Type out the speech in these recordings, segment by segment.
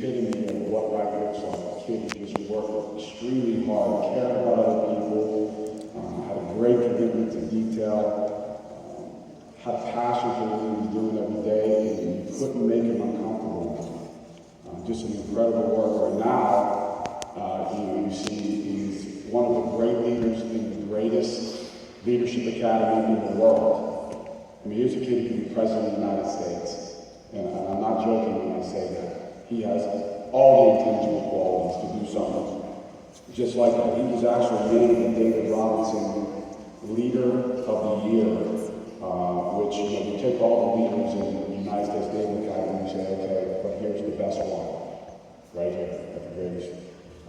epitome of what life looks like. A kid who just worked extremely hard, cared about other people, had a great commitment to detail, had a passion for what he was doing every day, and you couldn't make him uncomfortable. Just an incredible worker. Now, you see he's one of the great leaders in the greatest leadership academy in the world. I mean, here's a kid who can be president of the United States. And I'm not joking when I say that. He has all the intangible qualities to do something just like that. He was actually named the David Robinson Leader of the Year, which, you take all the leaders in the United States Naval Academy and you say, okay, but here's the best one, right here, at the greatest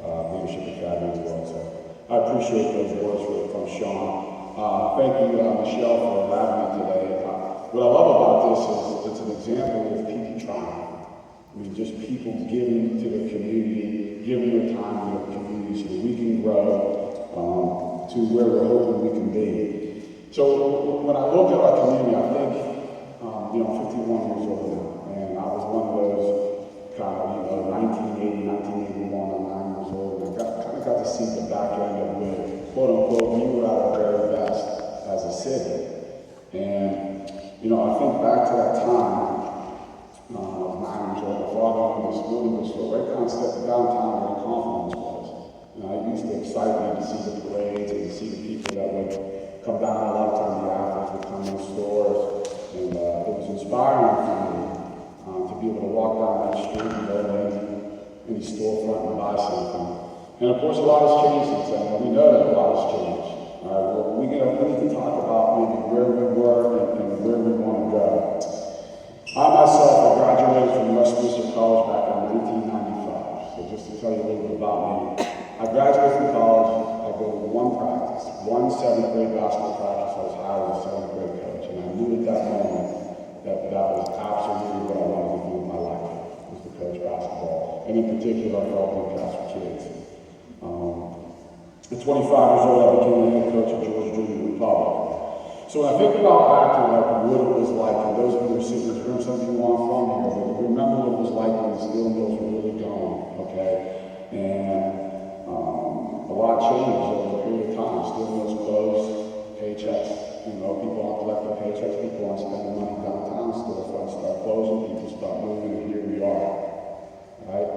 leadership academy in the world. So I appreciate those words from Sean. Thank you, Michelle, for having me today. What I love about this is it's an example of people trying. I mean, just people giving to the community, giving their time to the community so that we can grow to where we're hoping we can be. So when I look at our community, I think, I'm 51 years old now, and I was one of those kind of, 1980, 1981, I'm 9 years old, and I kind of got to see the back end of where, quote unquote, we were at our very best as a city. And, I think back to that time, I was 9 years old, my father owned this Blundo store right downtown where the conference was. And it used to excite me to see the parades and to see the people that would come down. A lot of times the athletes would come in the stores, and it was inspiring for me to be able to walk down that street and go to any storefront and buy something. And of course, a lot has changed since then. We know that a lot has changed. We need to talk about maybe where we were and where we want to go. I myself graduated from Westminster College back in 1995. So just to tell you a little bit about me, I graduated from college. I go to one seventh grade basketball practice. I was hired as a seventh grade coach, and I knew at that moment that was absolutely what I wanted to do with my life, was to coach basketball, and in particular, helping Catholic kids. At 25 years old, I became the head coach of Georgia Junior Republic. So when I think about back to what it was like, and those of you who are sitting in this room, some of you aren't from here, but you remember what it was like when the steel mills were really going, okay? And a lot changed over a period of time. Steel mills closed, paychecks, people aren't collecting paychecks, people aren't spending money downtown, storefronts start closing, people start moving, and here we are, right?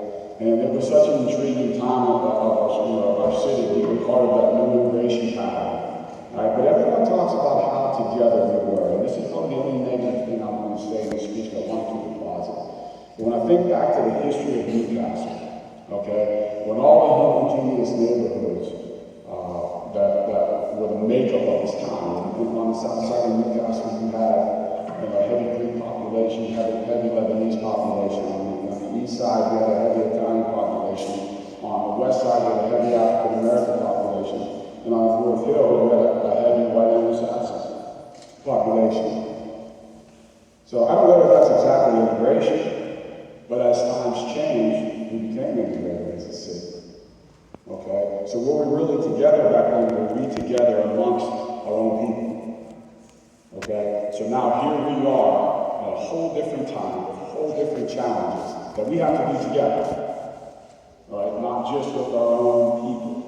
And it was such an intriguing time of our city. We were part of that new immigration pattern. Right? But everyone talks about how together we were. And this is probably the only negative thing I'm going to say in this speech. I want to keep it positive. But when I think back to the history of Newcastle, okay, when all the homogeneous neighborhoods that were the makeup of this time, and on the south side of Newcastle, you had a heavy Greek population, heavy Lebanese population. On the east side, you had a heavy Italian population. On the west side, you had a heavy African American population. And on North Hill, you had a heavy white Anglo-Saxon population. So I don't know if that's exactly immigration, but as times changed, we became integrated as a city. Okay? So were we really together back then? Were we together amongst our own people? Okay? So now here we are at a whole different time, with whole different challenges that we have to be together. All right? Not just with our own people.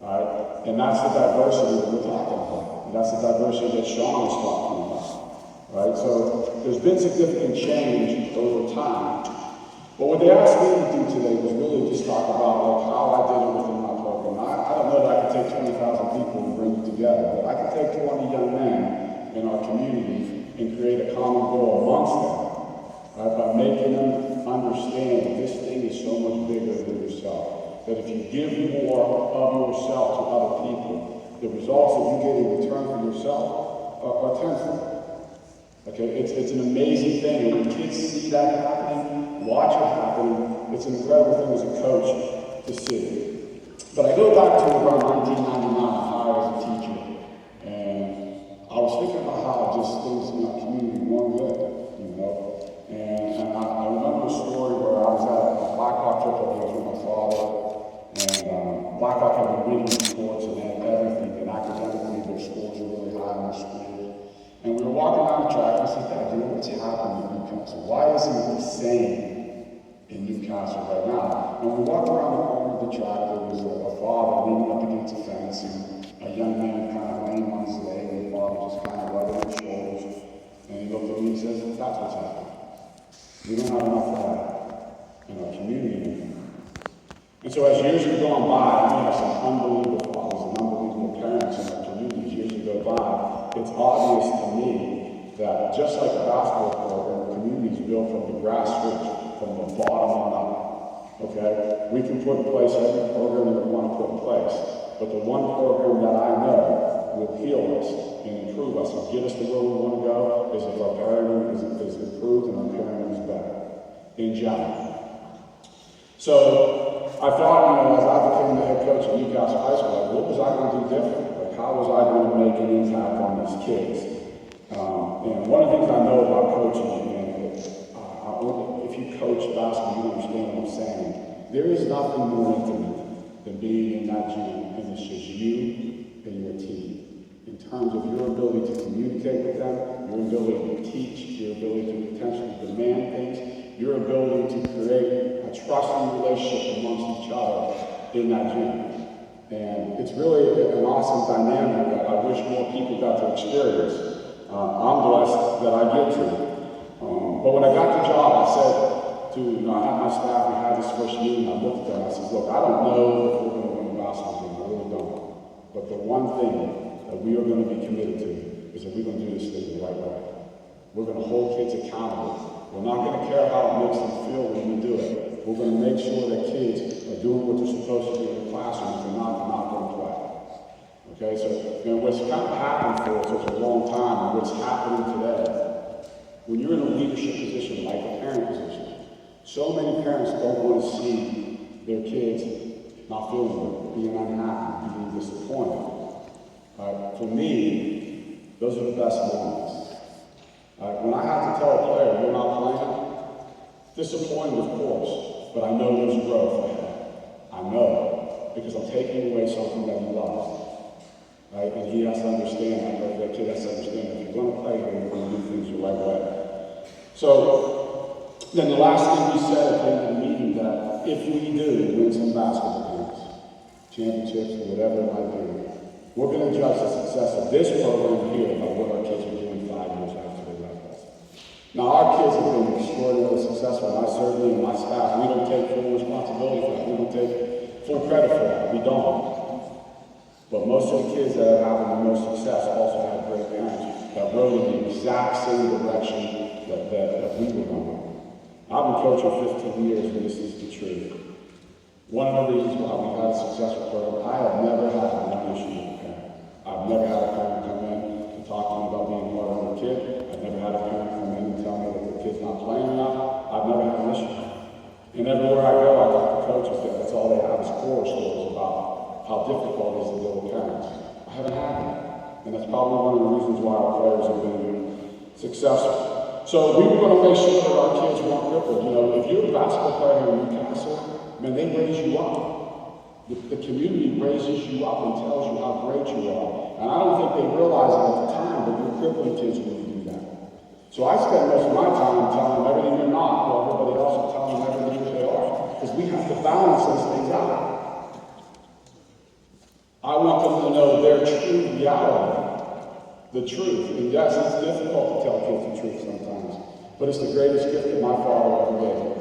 All right? And that's the diversity that we're talking about. And that's the diversity that Sean is talking about. All right? So there's been significant change over time. But what they asked me to do today was really just talk about how I did it within my program. I don't know that I could take 20,000 people and bring them together, but I could take 20 young men in our community and create a common goal amongst them, right, by making them understand that this thing is so much bigger than yourself. That if you give more of yourself to other people, the results that you get in return for yourself are tenfold. Okay, it's an amazing thing, and when kids see that happening, watch it happen, it's an incredible thing as a coach to see. But I go back to around 1999, hired as a teacher, and I was thinking about how just things in our community weren't good, And I remember a story where I was at a Blackhawk football game with my father, and Blackhawk had been winning sports and had everything, and academically their scores were really high in their school. And we were walking down the track, and I said, Dad, what's happening in Newcastle? Why isn't it the same in Newcastle right now. And we walked around the corner of the track, there was a father leaning up against a fence, and a young man kind of laying on his leg, and the father just kind of rubbing his shoulders. And he looked at me and says, that's what's happening. We don't have enough of that in our community anymore. And so as years have gone by, we have some unbelievable fathers and unbelievable parents in our community. As years go by, it's obvious to me that just like a basketball program, the community is built from the grassroots, from the bottom on up. Okay? We can put in place every program that we want to put in place, but the one program that I know will heal us and improve us and get us to where we want to go is if our parenting is improved and our parenting is better in general. So I thought, as I became the head coach at Newcastle High School, like, what was I going to do different? Like, how was I going to make an impact on these kids? And one of the things I know about coaching, if you coach basketball, you understand what I'm saying. There is nothing more intimate than being in that gym, and it's just you and your team. In terms of your ability to communicate with them, your ability to teach, your ability to potentially demand things, your ability to create a trusting relationship amongst each other in that gym. And it's really an awesome dynamic that I wish more people got to experience. I'm blessed that I get to. But when I got the job, I said to I had my staff, we had this first meeting, I looked at them, I said, look, I don't know if we're going to win a basketball game, I really don't. But the one thing that we are going to be committed to is that we're going to do this thing the right way. We're going to hold kids accountable. We're not going to care how it makes them feel when we do it. We're going to make sure that kids are doing what they're supposed to do in the classroom. If they're not going to play. Okay, so what's kind of happened for such a long time and what's happening today, when you're in a leadership position, like a parent position, so many parents don't want to see their kids not feeling good, being unhappy, being disappointed. For me, those are the best moments. When I have to tell a player, you're not playing, disappointed, of course, but I know there's growth ahead. I know, because I'm taking away something that he loves. Right? And he has to understand, that kid has to understand, if you're going to play here, you're going to do things the right way. So, then the last thing we said at the end of the meeting, that if we do win some basketball games, championships, or whatever it might be, we're going to judge the success of this program here by what our kids are doing 5 years after they left us. Now, our kids have been extraordinarily successful, and I certainly and my staff, we don't take full responsibility for that. We don't take full credit for that. We don't. But most of the kids that are having the most success also have great parents that rode in the exact same direction that we were going. I've been coaching 15 years, and this is the truth. One of the reasons why we've had a successful program, I have never had one issue with a parent. I've never had a parent come in and talk to me about being hard on their kid. I've never had a parent come in and tell me that their kid's not playing enough. I've never had an issue. And everywhere I go, I talk to coaches that that's all they have is horror stories about how difficult it is to deal with parents. I haven't had that. And that's probably one of the reasons why our players have been successful. So we were going to make sure that our kids weren't crippled. If you're a basketball player in Newcastle, man, they raise you up. The community raises you up and tells you how great you are. And I don't think they realize it at the time, but you're crippling kids when you do that. So I spend most of my time telling them everything they're not, while everybody else is telling them everything that they are. Because we have to balance those things out. I want them to know their true reality, the truth. And yes, it's difficult to tell kids the truth sometimes, but it's the greatest gift that my father ever gave me.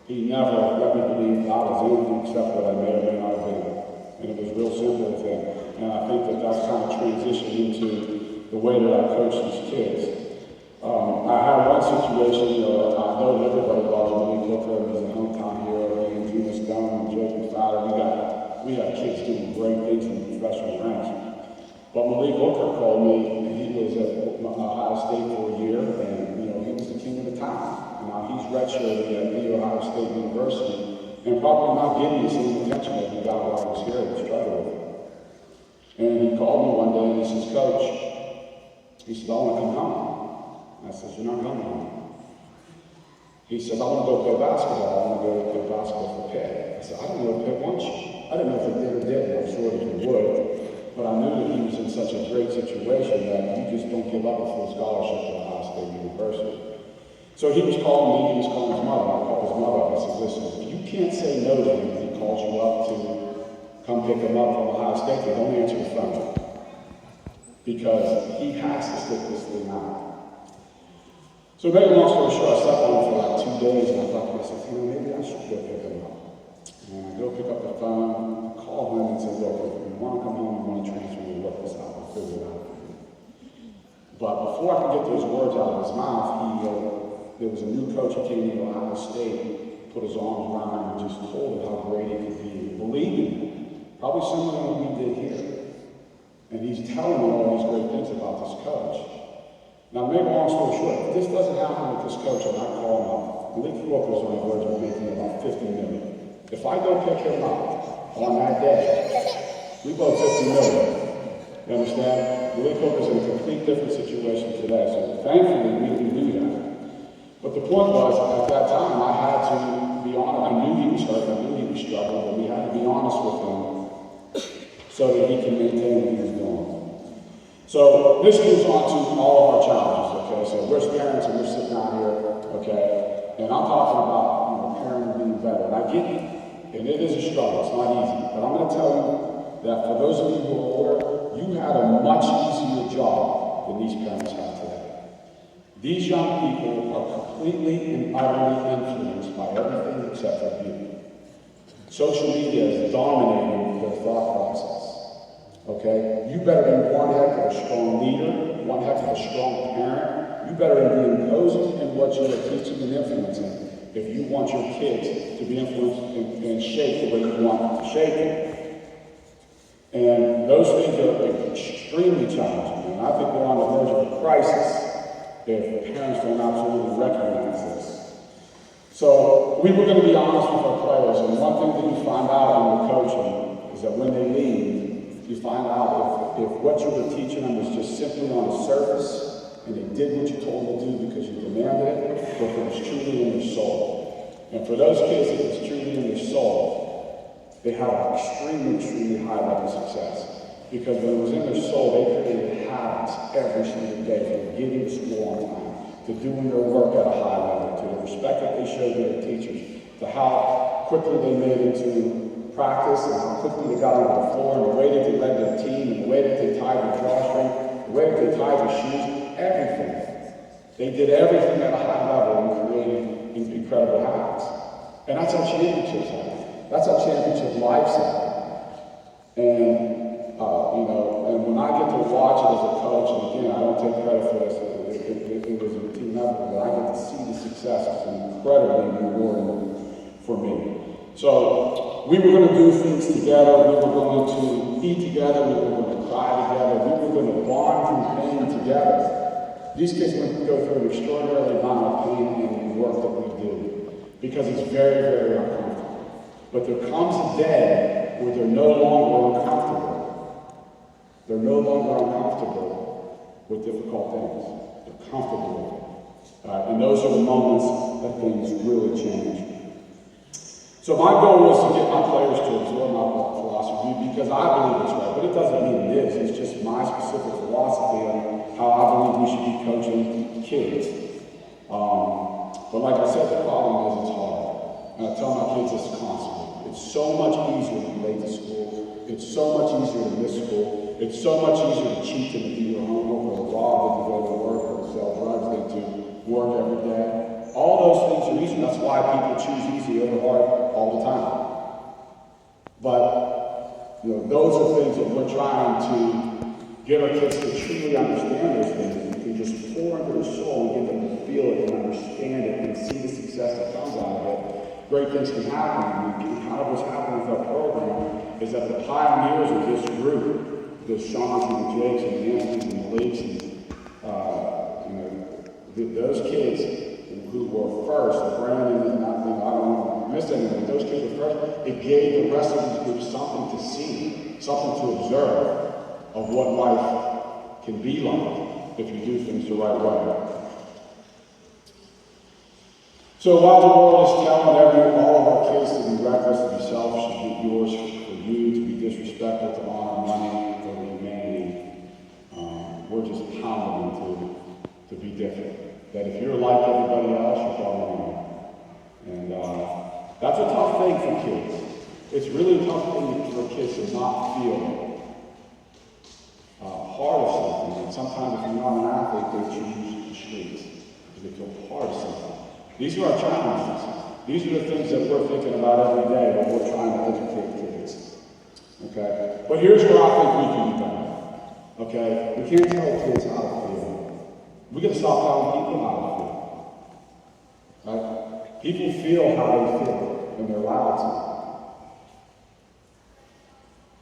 He never let me believe I was anything except what I may or may not have been. And it was real simple with him. And I think that that's kind of transitioned into the way that I coach these kids. I had one situation, I know that everybody loves Malik Booker, he's a hometown hero, and Gina Stone, and Joe Fowler. We got kids doing great things in the professional ranks. But Malik Booker called me, and he was at Ohio State for a year, and he was the king of the town. Now he's redshirted at the Ohio State University, and probably not getting the same attention that he got while I was here and struggled with it. And he called me one day and he says, Coach, he said, I want to come home. I said, you're not coming home. He said, I want to go play basketball. I want to go play basketball for Pitt. I said, I don't know if Pitt wants you. I didn't know if they did, I'm sure that he would. But I knew that he was in such a great situation that you just don't give up a full scholarship to Ohio State University. So he was calling me, he was calling his mother. I called his mother up. I said, listen, if you can't say no to him if he calls you up to come pick him up from Ohio State, then don't answer the phone. Because he has to stick this thing out. So make a long story short, I slept on him for like 2 days, and I thought to myself, maybe I should go pick him up. And I go pick up the phone, call him and say, look, if you want to come home, you want to transfer, we'll work this out, we'll figure it out. But before I could get those words out of his mouth, there was a new coach who came into Ohio State, put his arms around him and just told him how great he could be. Believe in him. Probably similar to what we did here. And he's telling me all these great things about this coach. Now, make a long story short, if this doesn't happen with this coach and I call him up, Malik Walker's on the verge of making about $50 million. If I go pick him up on that day, we blow $50 million. You understand? Malik Walker's in a complete different situation today, so thankfully we can do that. But the point was, at that time, I had to be honest. I knew he was hurt, I knew he was struggling, but we had to be honest with him so that he can maintain what he was doing. So this moves on to all of our challenges, okay? So we're parents and we're sitting out here, okay? And I'm talking about, parenting being better. And I get it, and it is a struggle, it's not easy. But I'm gonna tell you that for those of you who are older, you had a much easier job than these parents have today. These young people are completely and utterly influenced by everything except for beauty. Social media is dominating their thought process. Okay? You better be one heck of a strong leader, one heck of a strong parent. You better be imposing in what you are teaching and influencing if you want your kids to be influenced and shaped the way you want them to shape it. And those things are extremely challenging. And I think we're on the verge of a crisis if parents don't absolutely recognize this. So we were going to be honest with our players, and one thing that you find out when you're coaching is that when they leave, you find out if what you were teaching them was just simply on the surface, and they did what you told them to do because you demanded it, or if it was truly in their soul. And for those kids that it's truly in their soul, they have an extremely high level of success. Because when it was in their soul, they created habits every single day, from getting to school on time, to doing their work at a high level, to the respect that they showed their teachers, to how quickly they made it to practice, and how quickly they got onto the floor, and the way that they led their team, and the way that they tied their drawstring, the way that they tied their shoes, everything. They did everything at a high level and created incredible habits. And that's how championships happen. That's how championship lives happen. And and when I get to watch it as a coach, and again, I don't take credit for this, it was a team effort, but I get to see the success. It's incredibly rewarding for me. So we were going to do things together, we were going to eat together, we were going to cry together, we were going to bond through pain together. These kids are going to go through an extraordinary amount of pain in the work that we do, because it's very uncomfortable. But there comes a day where they're no longer uncomfortable. They're no longer uncomfortable with difficult things. They're comfortable with it. And those are the moments that things really change. So my goal was to get my players to absorb my philosophy because I believe it's right. But it doesn't mean it is. It's just my specific philosophy on how I believe we should be coaching kids. But like I said, the problem is it's hard. And I tell my kids this constantly. It's so much easier to be late to school. It's so much easier to miss school. It's so much easier to cheat than to do your homework or rob than to go to work or sell drugs than to work every day. All those things are easy. That's why people choose easy over hard all the time. But those are things that we're trying to get our kids to truly understand those things. You can just pour into their soul and get them to feel it and understand it and see the success that comes out of it. Great things can happen. And kind of what's happening with our program is that the pioneers of this group, the Seans and the Jakes and the Anthonys and the Lakes and those kids who were first, Brandon and I don't want to miss anything, those kids were first, it gave the rest of these groups something to see, something to observe of what life can be like if you do things the right way. So while the world is telling all of our kids to be reckless, to be selfish, to be yours for you, to be disrespectful, to honor money over humanity, we're just pounding them to be different. That if you're like everybody else, thing for kids. It's really a tough thing for kids to not feel part of something. And sometimes if you're not an athlete, they choose the streets because they feel part of something. These are our challenges. These are the things that we're thinking about every day when we're trying to educate kids. Okay? But here's where I think we can be better. Okay? We can't tell kids how to feel. We got to stop telling people how to feel. Right? People feel how they feel, and they're allowed to.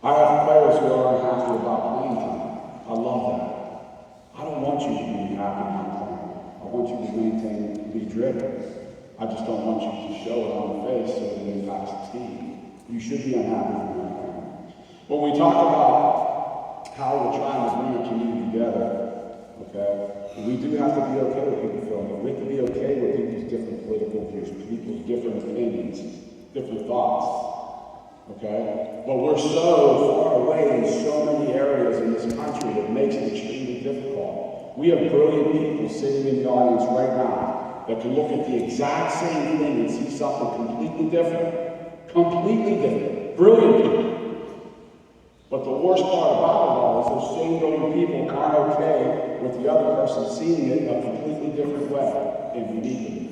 I have players who are unhappy about playing time. I love that. I don't want you to be happy about playing. I want you to maintain, be driven. I just don't want you to show it on the face so that it impacts the team. You should be unhappy with that playing. When we talk about how we're trying to bring a community together, okay, we do have to be okay with people feeling it. We have to be okay with people's different political views, people's different opinions, different thoughts. Okay? But we're so far away in so many areas in this country that makes it extremely difficult. We have brilliant people sitting in the audience right now that can look at the exact same thing and see something completely different. Completely different. Brilliant people. But the worst part about it all is those same brilliant people aren't okay with the other person seeing it in a completely different way, and we need them.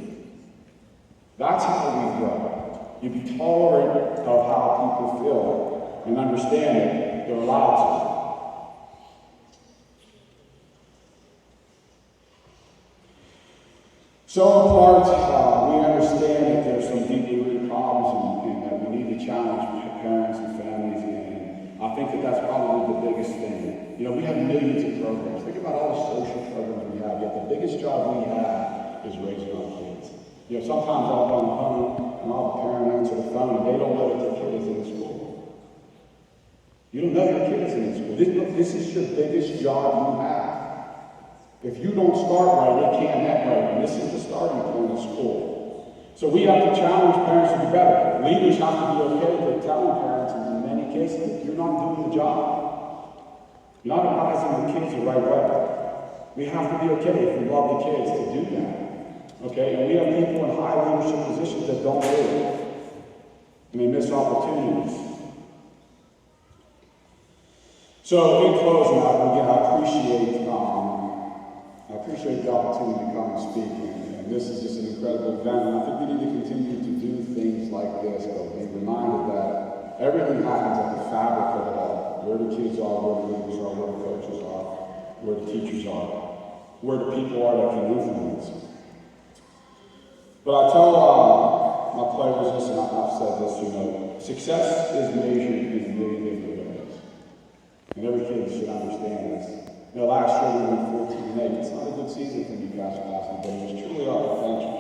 That's how we grow. You be tolerant of how people feel and understand that they're allowed to. So in part, we understand that there's some deeply rooted problems and that we need to challenge parents and families, and I think that that's probably the biggest thing. You know, we have millions of programs. Think about all the social programs we have, yet the biggest job we have is raising our kids. You know, sometimes I'll go home and all the parent answer the phone and they don't know that their kid is in school. You don't know your kid is in school. This is your biggest job you have. If you don't start right, you can't end right. And this is the starting point of school. So we have to challenge parents to be better. Leaders have to be okay with telling parents in many cases that you're not doing the job. You're not advising the kids the right way. We have to be okay if we love the kids to do that. Okay, and we have people in high leadership positions that don't do it. And they miss opportunities. So in closing, again, I appreciate the opportunity to come and speak. And this is just an incredible event. And I think we need to continue to do things like this, but be reminded that everything happens at the fabric of it all. Where the kids are, where the leaders are, where the coaches are, where the teachers are, where the people are that can influence. But I tell my players this, and I've said this, you know, success is measured in a million different ways. And every kid should understand this. You know, last year we went 14-8. It's not a good season for me, Pastor Austin, but it was truly our potential.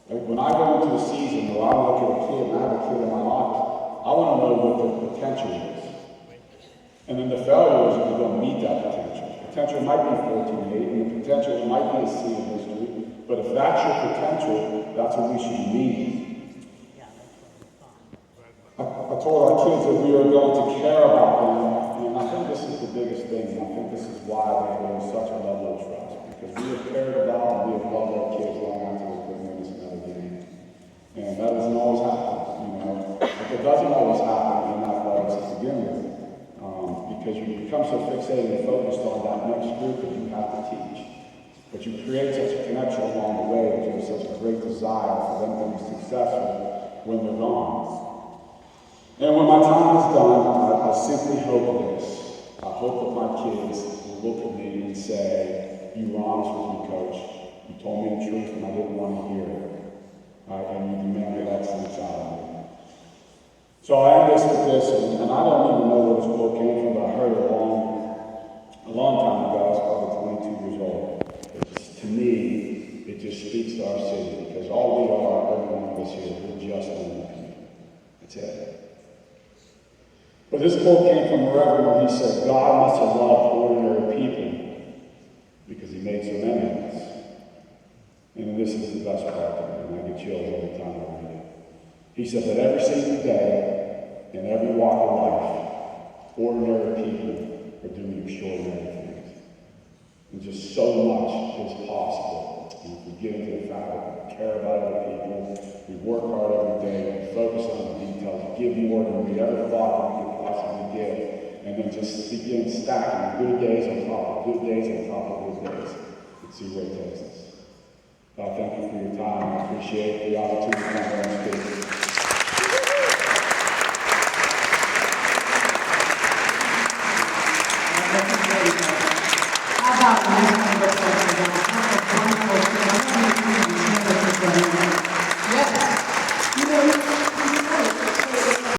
Like when I go into a season where I look at a kid and I have a kid in my office, I want to know what their potential is. And then the failure is if we don't meet that potential. Potential might be 14-8, and the potential might be a C in history. But if that's your potential, that's what we should be meeting. I told our kids that we are going to care about them, and I think this is the biggest thing, and I think this is why there is such a level of trust, because we have cared about and we have loved our kids long after they couldn't win us another game. And that doesn't always happen, you know. But it doesn't always happen in athletics to begin with, because you become so fixated and focused on that next group that you have to teach. But you create such a connection along the way that you have such a great desire for them to be successful when they're gone. And when my time is done, I simply hope this. I hope that my kids will look at me and say, you were honest with me, Coach. You told me the truth and I didn't want to hear it. And you demanded excellence out of me. So I end this with this, and I don't even know where this quote came from, but I heard it a long time ago. I was probably 22 years old. To me, it just speaks to our city, because all we are, every one of us here, we're just ordinary people. That's it. But this quote came from a reverend where he said, God must have loved ordinary people because he made so many of us. And this is the best part of it, and I get chills every time I read it. He said that every single day, in every walk of life, ordinary people are doing extraordinary things. And just so much is possible And if we get into the fact that we care about other people, we work hard every day, we focus on the details, give more than we ever thought that we could possibly give, and then just begin stacking good days on top of good days on top of good days, and see where it takes us. God, thank you for your time. I appreciate the opportunity to come here and speak.